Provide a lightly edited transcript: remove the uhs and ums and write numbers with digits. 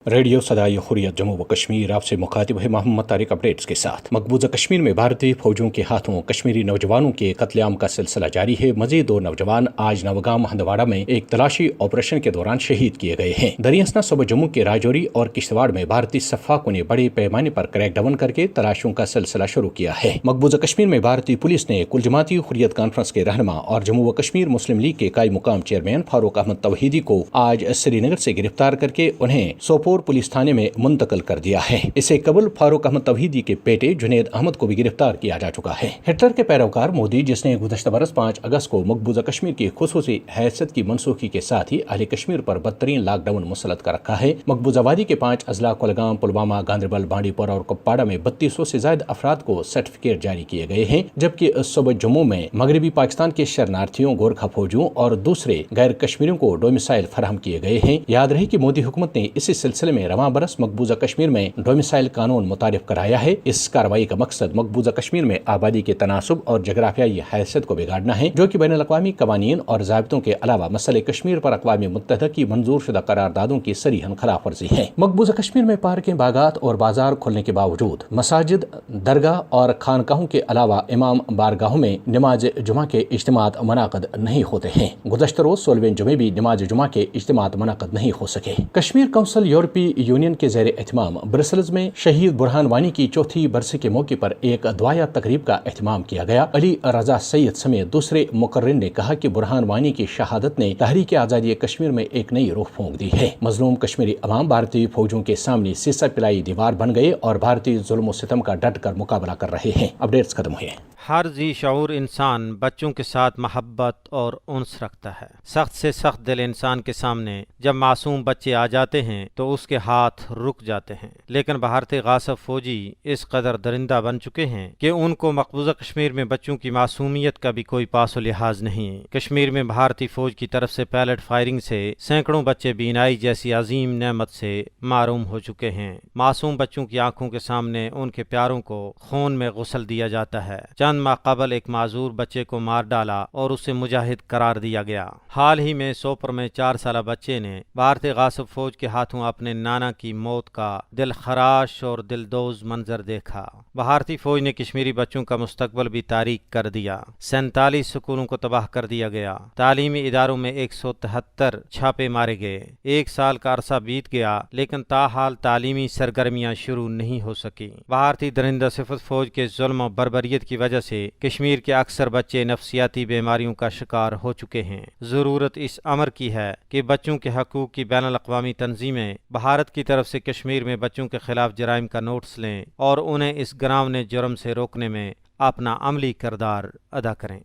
Radio صدائے حریت جموں و کشمیر آپ سے مخاطب ہے محمد طارق اپڈیٹس کے ساتھ۔ مقبوضہ کشمیر میں بھارتی فوجوں کے ہاتھوں کشمیری نوجوانوں کے قتل عام کا سلسلہ جاری ہے۔ مزید 2 نوجوان آج نوگام ہندواڑہ میں ایک تلاشی آپریشن کے دوران شہید کیے گئے ہیں۔ دریاسنا صوبہ جموں کے راجوری اور کشتواڑ میں بھارتی صفاقوں نے بڑے پیمانے پر کریک ڈاؤن کر کے تلاشیوں کا سلسلہ شروع کیا ہے۔ مقبوضہ کشمیر میں بھارتی پولیس نے کل جماعتی حریت کانفرنس کے رہنما اور جموں و کشمیر مسلم لیگ کے قائم مقام چیئرمین فاروق احمد توحیدی کو آج سری نگر سے گرفتار کر کے انہیں سوپور پولیس تھانے میں منتقل کر دیا ہے۔ اسے قبل فاروق احمد توحیدی کے بیٹے جنید احمد کو بھی گرفتار کیا جا چکا ہے۔ ہٹلر کے پیروکار مودی، جس نے گزشتہ برس 5 اگست کو مقبوضہ کشمیر کی خصوصی حیثیت کی منسوخی کے ساتھ ہی اہل کشمیر پر بدترین لاک ڈاؤن مسلط کر رکھا ہے، مقبوضہ وادی کے 5 اضلاع کولگام، پلوامہ، گاندربل، بانڈی پورہ اور کپواڑہ میں 3200 سے زائد افراد کو سرٹیفکیٹ جاری کیے گئے ہیں، جبکہ صوبہ جموں میں مغربی پاکستان کے شرنارتھیوں، گورکھا فوجیوں اور دوسرے غیر کشمیریوں کو ڈومیسائل فراہم کیے گئے ہیں۔ یاد رہے کہ مودی حکومت نے اسی سلسلے میں رواں برس مقبوضہ کشمیر میں ڈومیسائل قانون متعارف کرایا ہے۔ اس کارروائی کا مقصد مقبوضہ کشمیر میں آبادی کے تناسب اور جغرافیائی حیثیت کو بگاڑنا ہے، جو کہ بین الاقوامی قوانین اور ضابطوں کے علاوہ مسئلہ کشمیر پر اقوام متحدہ کی منظور شدہ قراردادوں کی صریحاً خلاف ورزی ہے۔ مقبوضہ کشمیر میں پارکیں، باغات اور بازار کھلنے کے باوجود مساجد، درگاہ اور خانقاہوں کے علاوہ امام بارگاہوں میں نماز جمعہ کے اجتماعات منعقد نہیں ہوتے ہیں۔ گزشتہ روز 16ویں جمعے بھی نماز جمعہ کے اجتماعات منعقد نہیں ہو سکے۔ کشمیر کونسل یورپی یونین کے زیر اہتمام برسلز میں شہید برہان وانی کی 4تھی برسی کے موقع پر ایک دعائیہ تقریب کا اہتمام کیا گیا۔ علی رضا سید سمیت دوسرے مقررین نے کہا کہ برہان وانی کی شہادت نے تحریک آزادی کشمیر میں ایک نئی روح پھونک دی ہے۔ مظلوم کشمیری عوام بھارتی فوجوں کے سامنے سیسہ پلائی دیوار بن گئے اور بھارتی ظلم و ستم کا ڈٹ کر مقابلہ کر رہے ہیں۔ اپڈیٹس ختم ہوئے۔ ہر ذی شعور انسان بچوں کے ساتھ محبت اور انس رکھتا ہے۔ سخت سے سخت دل انسان کے سامنے جب معصوم بچے آ جاتے ہیں تو اس کے ہاتھ رک جاتے ہیں، لیکن بھارتی غاصب فوجی اس قدر درندہ بن چکے ہیں کہ ان کو مقبوضہ کشمیر میں بچوں کی معصومیت کا بھی کوئی پاس و لحاظ نہیں۔ کشمیر میں بھارتی فوج کی طرف سے پیلٹ فائرنگ سے سینکڑوں بچے بینائی جیسی عظیم نعمت سے محروم ہو چکے ہیں۔ معصوم بچوں کی آنکھوں کے سامنے ان کے پیاروں کو خون میں غسل دیا جاتا ہے۔ چند ماہ قبل ایک معذور بچے کو مار ڈالا اور اسے مجاہد قرار دیا گیا۔ حال ہی میں سوپر میں 4 سالہ بچے نے بھارتی غاصب فوج کے ہاتھوں اپنے نانا کی موت کا دل خراش اور دلدوز منظر دیکھا۔ بھارتی فوج نے کشمیری بچوں کا مستقبل بھی تاریک کر دیا۔ 47 سکولوں کو تباہ کر دیا گیا۔ تعلیمی اداروں میں 173 چھاپے مارے گئے۔ 1 سال کا عرصہ بیت گیا لیکن تاحال تعلیمی سرگرمیاں شروع نہیں ہو سکی۔ بھارتی درندہ صفت فوج کے ظلم و بربریت کی وجہ سے کشمیر کے اکثر بچے نفسیاتی بیماریوں کا شکار ہو چکے ہیں۔ ضرورت اس امر کی ہے کہ بچوں کے حقوق کی بین الاقوامی تنظیمیں بھارت کی طرف سے کشمیر میں بچوں کے خلاف جرائم کا نوٹس لیں اور انہیں اس گراونے جرم سے روکنے میں اپنا عملی کردار ادا کریں۔